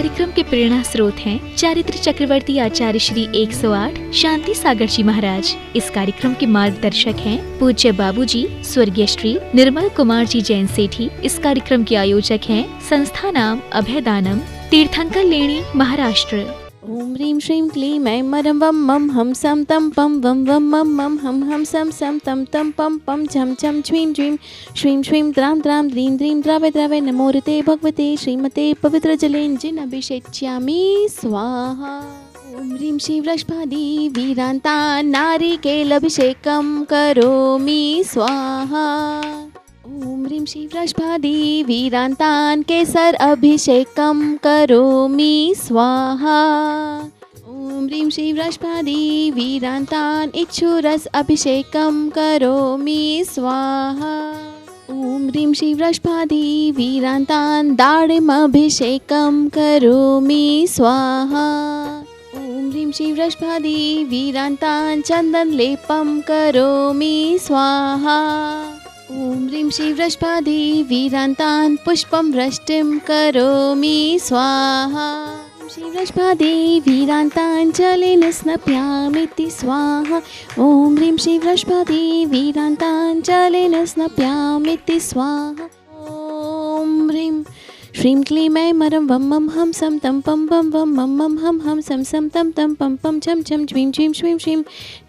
कार्यक्रम के प्रेरणा स्रोत हैं चारित्र चक्रवर्ती आचार्य श्री 108 शांति सागर जी महाराज। इस कार्यक्रम के मार्गदर्शक हैं पूज्य बाबूजी स्वर्गीय श्री निर्मल कुमार जी जैन सेठी। इस कार्यक्रम के आयोजक हैं संस्था नाम अभयदानम, तीर्थंकर लेणी, महाराष्ट्र। ओम ह्रीं श्रीं क्लीं ऐं मरं वं मं हम सम तम पम वं वं मं मं हम सम सम तम तम पम पम झम झम छ्वीं छ्वीं श्रीं श्रीं द्रां द्रां द्रीं द्रीं द्रावय द्रावय नमो ऋते भगवते श्रीमते पवित्र जलेन अभिषेच्यामि स्वाहा। ओम ह्रीं श्रीं वृषभादि वीरान्ता नारिकेलाभिषेकं करोमि स्वाहा। ओम ह्रीं श्रीं वृषभादि वीरान्तान् केसर अभिषेकं करोमि स्वाहा। ओम ह्रीं श्रीं वृषभादि वीरान्तान् इक्षुरस अभिषेकं करोमि स्वाहा। ओम ह्रीं श्रीं वृषभादि वीरान्तान् दाडिमभिषेकं करोमि स्वाहा। ओम ह्रीं श्रीं वृषभादि वीरान्तान् चन्दनलेपं करोमि स्वाहा। ओम ह्रीं श्रीं वृषभादि वीरान्तान् पुष्पं वृष्टिं करोमि स्वाहा। ओम श्रीं वृषभादि वीरान्तान् जलेन स्नपयामीति स्वाहा। ओम ह्रीं श्रीं वृषभादि वीरान्तान् जलेन स्नपयामीति स्वाहा। ओम ह्रीं श्रीं क्लीं ऐं मरं वं मं हम सम तम पम वं वं मं मं हम सम सम तम तम पम पम झम झम छ्वीं छ्वीं श्रीं श्रीं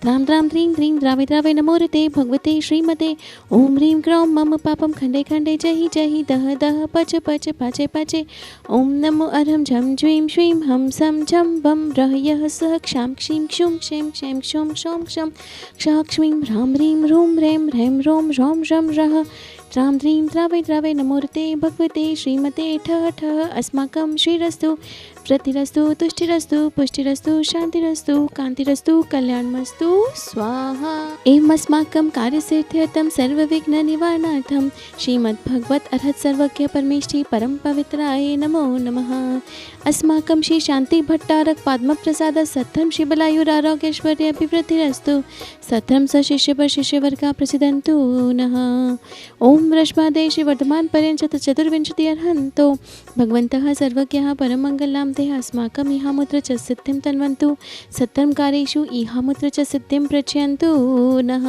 द्रां द्रां द्रीं द्रीं द्रावय द्रावय नमो ऋते भगवते श्रीमते। ओम ह्रीं ग्रौं मम पापं खण्डे खण्डे जहि जहि दह दह पच पच पाचे पाचे। ओम नमो अरहं झं झ्वीं श्रीं हम सम झं वं रहयः सः क्षां क्षीं क्षुं क्षें क्षें क्षौं क्षौं क्षं क्षः क्ष्मीं ह्रां ह्रीं ह्रूं ह्रैं ह्रैं ह्रौं ह्रौं ह्रं ह्रः द्रां द्रीं द्रावय द्रावय नमो ऋते भगवते श्रीमते ठः ठः अस्माकं श्रीरस्तु प्रतिरस्तु तुष्टिरस्तु पुष्टिरस्तु शान्तिरस्तु कान्तिरस्तु कल्याणमस्तु स्वाहा। एवम् अस्माकं कार्यसिद्ध्यर्थं सर्वविघ्ननिवारणार्थं श्रीमद्भगवत अर्हत सर्वज्ञ परमेष्ठी परम पवित्राय नमो नमः। अस्माकं श्री शांति भट्टारक पद्मप्रसाद सत्थं शिवलायुरारोग्यैश्वर्य अभिवृद्धिरस्तु। सत्थं सशिष्य शिष्यवर्गा प्रसिद्धन्तु नः। ओम वृषभादे श्री वर्धमान पर्यंत चतुर्विंशति अर्हन्तो भगवन्तः सर्वज्ञः परममङ्गलां देह अस्माकम् इहामुत्र च सिद्धिं तन्वन्तु। सत्तं कार्येषु इहामुत्र च सिद्धिं प्रचयन्तु नः।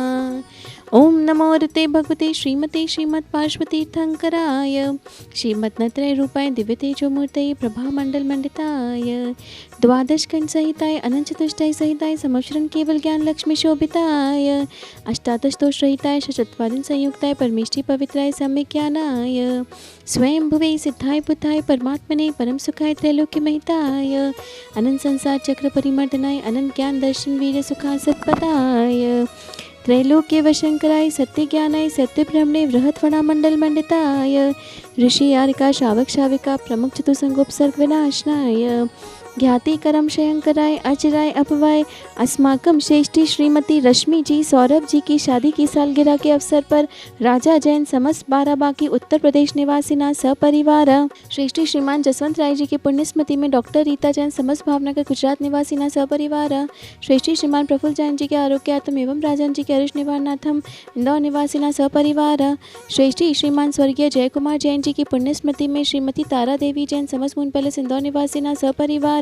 ओम नमो ऋते भगवते श्रीमते श्रीमत् पार्श्वतीर्थंकराय श्रीमद्नत्रय रूपाय दिव्य तेजोमूर्तये प्रभामंडल मंडिताय द्वादश कंठ सहिताय अनंत चतुष्टय सहिताय समश्रण केवल ज्ञान लक्ष्मी शोभिताय अष्टादश दोष रहिताय शतवादिन संयुक्ताय परमेष्ठी पवित्राय सम्यक ज्ञानाय स्वयं भुवे सिद्धाय बुद्धाय परमात्मने परम सुखाय त्रैलोक्य महिताय अनंत संसार चक्र परिमर्दनाय अनंत ज्ञान दर्शन वीर सुखा सत्पदाय त्रैलोक्य वशंकराय सत्य ज्ञानाय सत्य ब्रह्मणे बृहत्वणा मंडल मंडिताय ऋषि आरिका शावक शाविका प्रमुख चतुसंगोपसर्ग विनाशनाय ज्ञाति करम शयंकराय अचिराय अपवाय अस्माकम श्रेष्ठी श्रीमती रश्मि जी सौरभ जी की शादी की सालगिरह के अवसर पर राजा जैन समस्त बाराबांकी उत्तर प्रदेश निवासिना सपरिवार श्रेष्ठी श्रीमान जसवंत राय जी की पुण्य स्मृति में डॉक्टर रीता जैन समस्त भावनगर गुजरात निवासिना सपरिवार श्रेष्ठी श्रीमान प्रफुल्ल जैन जी के आरोग्यार्थम एवं राजन जी के अरुष निवारणार्थम इंदौर निवासिना सपरिवार श्रेष्ठी श्रीमान स्वर्गीय जय कुमार जैन जी की पुण्य स्मृति में श्रीमती तारा देवी जैन समस्त मून पैलेस इंदौर निवासिना सपरिवार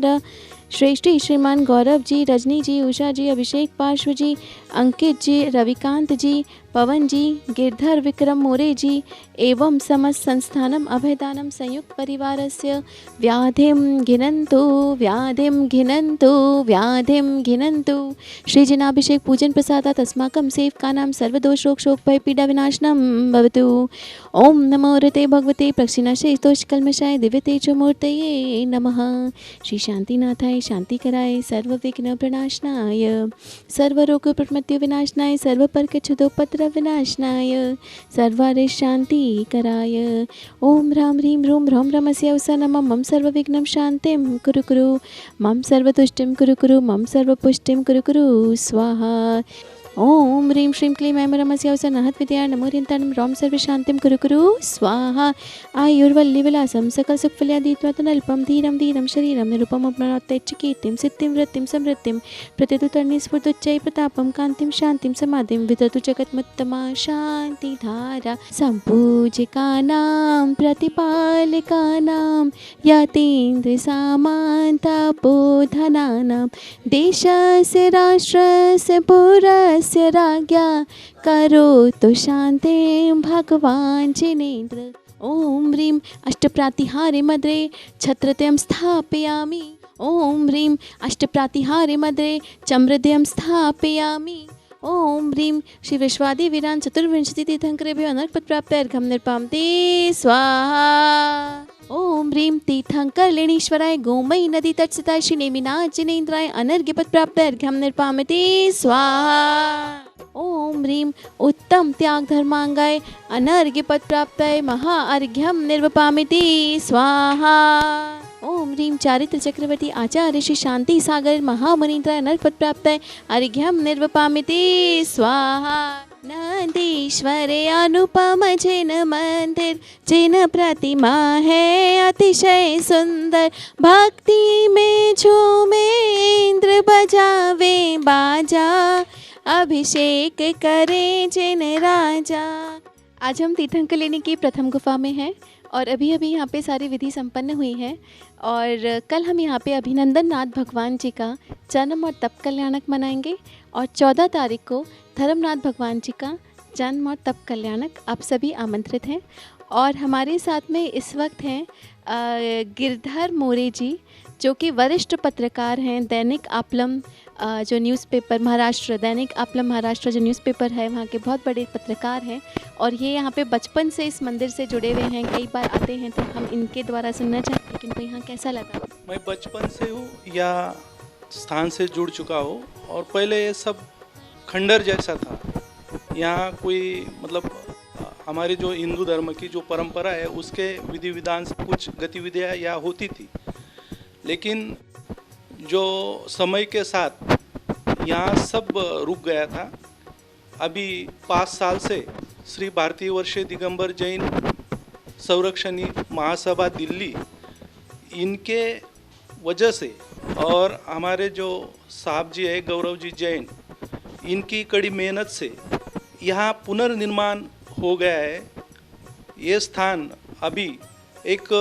श्रेष्ठी श्रीमान गौरव जी रजनी जी उषा जी अभिषेक पार्श्व जी अंकित जी रविकांत जी पवन जी गिरधर विक्रम मोरे जी एवं समस्त संस्थानम अभयदानम संयुक्त परिवारस्य व्याधिं घिनन्तु व्याधिं घिनन्तु व्याधिं घिनन्तु श्रीजनाभिषेक पूजन प्रसादात् अस्माकं सेवकानां सर्वदोष रोग शोक भय पीडा विनाशनं भवतु। ओम नमो ऋते भगवते प्रक्षिणाशय तोषकल्मषाय दिव्य तेजोमूर्तये नमः। श्री शांतिनाथाय शांतिकराय सर्वविघ्न प्रणाशनाय सर्वरोग प्रमृत्यु विनाशनाय सर्वपर्कच्छुदोपद्रव विनाशनाय सर्वारिष्ट शांति कराय ओम ह्रां ह्रीं ह्रूं ह्रौं ह्रमस्य अवसानं मम सर्वविघ्नं शान्तिं कुरु कुरु मम सर्वतुष्टिं कुरु कुरु मम सर्वपुष्टिं कुरु कुरु स्वाहा। ओम ह्रीं श्रीं क्लीं ऐं रमस्यावसर नहत विद्या नमोरियंतानं रौं सर्वशान्तिं कुरु कुरु स्वाहा। आयुर्वल्लीविलासं सकल सुखफल्यादित्वा तनल्पं धीरं धीरं शरीरं निरुपमप्नोत्यच्च कीर्तिं सिद्धिं वृत्तिं समृद्धिं प्रतितुतर्निस्फुर्दुच्चै प्रतापं कान्तिं शान्तिं समाधिं विदतु जगत्मुत्तमा शान्तिधारा। सम्पूजिकानां प्रतिपालकानां यतीन्द्र सामन्तापोधनानां देशस्य राष्ट्रस्य पुरस्य राज्ञा करोतु शान्तिं भगवान् जिनेन्द्र। ओम ह्रीं अष्टप्रातिहारे मद्रे छत्रतयं स्थापयामि। ओम ह्रीं अष्टप्रातिहारे मद्रे चम्रदयं स्थापयामि। ओम ह्रीं श्री विश्वादि वीरान् चतुर्विंशति तीर्थंकरेभ्यो अनर्पत्प्राप्त्यर्घ्यं निर्पामते स्वाहा। ओम ह्रीं तीर्थंकरलेणीश्वराय गोमयी नदी तटस्थिताय श्री नेमिनाथ जिनेन्द्राय अनर्घ्यपत्प्राप्त्यर्घ्यं निर्पामते स्वाहा। ओम ह्रीं उत्तम त्याग धर्मांगाय अनर्घ्यपत्प्राप्ताय महाअर्घ्यं निर्वपामिति स्वाहा। ओम ह्रीं चारित्र चक्रवर्ती आचार्य श्री शांति सागर महामुनीन्द्राय अनर्घ्यपत्प्राप्ताय अर्घ्यं निर्वपामिति स्वाहा। नंदीश्वरे अनुपम जिन मंदिर जिन प्रतिमा है अतिशय सुंदर भक्ति में झूमे इंद्र बजावे बाजा अभिषेक करे जिन राजा। आज हम तीर्थंकर लेने की प्रथम गुफा में हैं और अभी अभी यहाँ पे सारी विधि संपन्न हुई है और कल हम यहाँ पे अभिनंदन नाथ भगवान जी का जन्म और तप कल्याणक मनाएंगे और 14 तारीख को धर्मनाथ भगवान जी का जन्म और तप कल्याणक। आप सभी आमंत्रित हैं और हमारे साथ में इस वक्त हैं गिरधर मोरे जी जो कि वरिष्ठ पत्रकार हैं। दैनिक आप्लम जो न्यूज़पेपर महाराष्ट्र, दैनिक आप्लम महाराष्ट्र जो न्यूज़पेपर है वहाँ के बहुत बड़े पत्रकार हैं और ये यहाँ पे बचपन से इस मंदिर से जुड़े हुए हैं, कई बार आते हैं। तो हम इनके द्वारा सुनना चाहते हैं कि इनको यहाँ कैसा लगा। मैं बचपन से हूँ या स्थान से जुड़ चुका हूँ और पहले ये सब खंडर जैसा था। यहाँ कोई मतलब हमारी जो हिंदू धर्म की जो परंपरा है उसके विधि विधान से कुछ गतिविधियाँ यहाँ होती थी, लेकिन जो समय के साथ यहाँ सब रुक गया था। अभी 5 साल से श्री भारतीय वर्षीय दिगंबर जैन संरक्षणी महासभा दिल्ली इनके वजह से और हमारे जो साहब जी है गौरव जी जैन इनकी कड़ी मेहनत से यहाँ पुनर्निर्माण हो गया है। ये स्थान अभी एक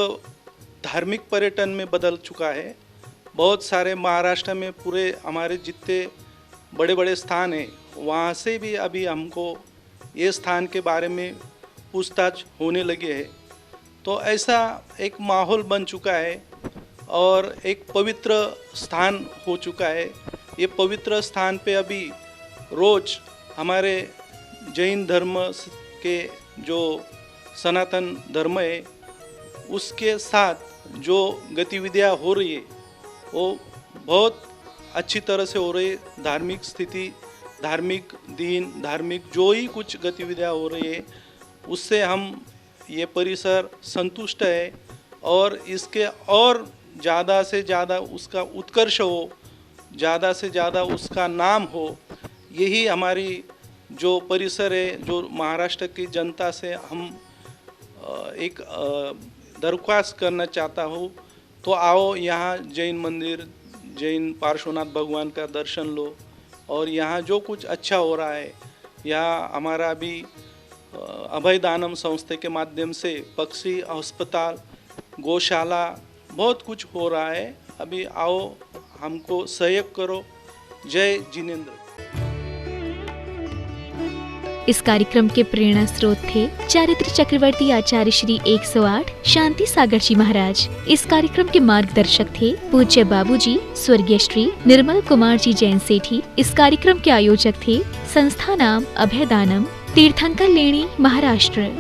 धार्मिक पर्यटन में बदल चुका है। बहुत सारे महाराष्ट्र में पूरे हमारे जितने बड़े बड़े स्थान हैं वहाँ से भी अभी हमको ये स्थान के बारे में पूछताछ होने लगे है। तो ऐसा एक माहौल बन चुका है और एक पवित्र स्थान हो चुका है। ये पवित्र स्थान पे अभी रोज़ हमारे जैन धर्म के जो सनातन धर्म है उसके साथ जो गतिविधियाँ हो रही है वो बहुत अच्छी तरह से हो रही है। धार्मिक स्थिति, धार्मिक दीन, धार्मिक जो ही कुछ गतिविधियाँ हो रही है उससे हम ये परिसर संतुष्ट है और इसके और ज़्यादा से ज़्यादा उसका उत्कर्ष हो, ज़्यादा से ज़्यादा उसका नाम हो, यही हमारी जो परिसर है, जो महाराष्ट्र की जनता से हम एक दरख्वास्त करना चाहता हूँ। तो आओ यहाँ जैन मंदिर, जैन पार्श्वनाथ भगवान का दर्शन लो और यहाँ जो कुछ अच्छा हो रहा है, यहाँ हमारा अभी अभय दानम संस्था के माध्यम से पक्षी अस्पताल, गौशाला बहुत कुछ हो रहा है। अभी आओ हमको सहयोग करो। जय जिनेंद्र। इस कार्यक्रम के प्रेरणा स्रोत थे चारित्र चक्रवर्ती आचार्य श्री 108 शांति सागर जी महाराज। इस कार्यक्रम के मार्गदर्शक थे पूज्य बाबूजी स्वर्गीय श्री निर्मल कुमार जी जैन सेठी। इस कार्यक्रम के आयोजक थे संस्था नाम अभय दानम, तीर्थंकर लेणी, महाराष्ट्र।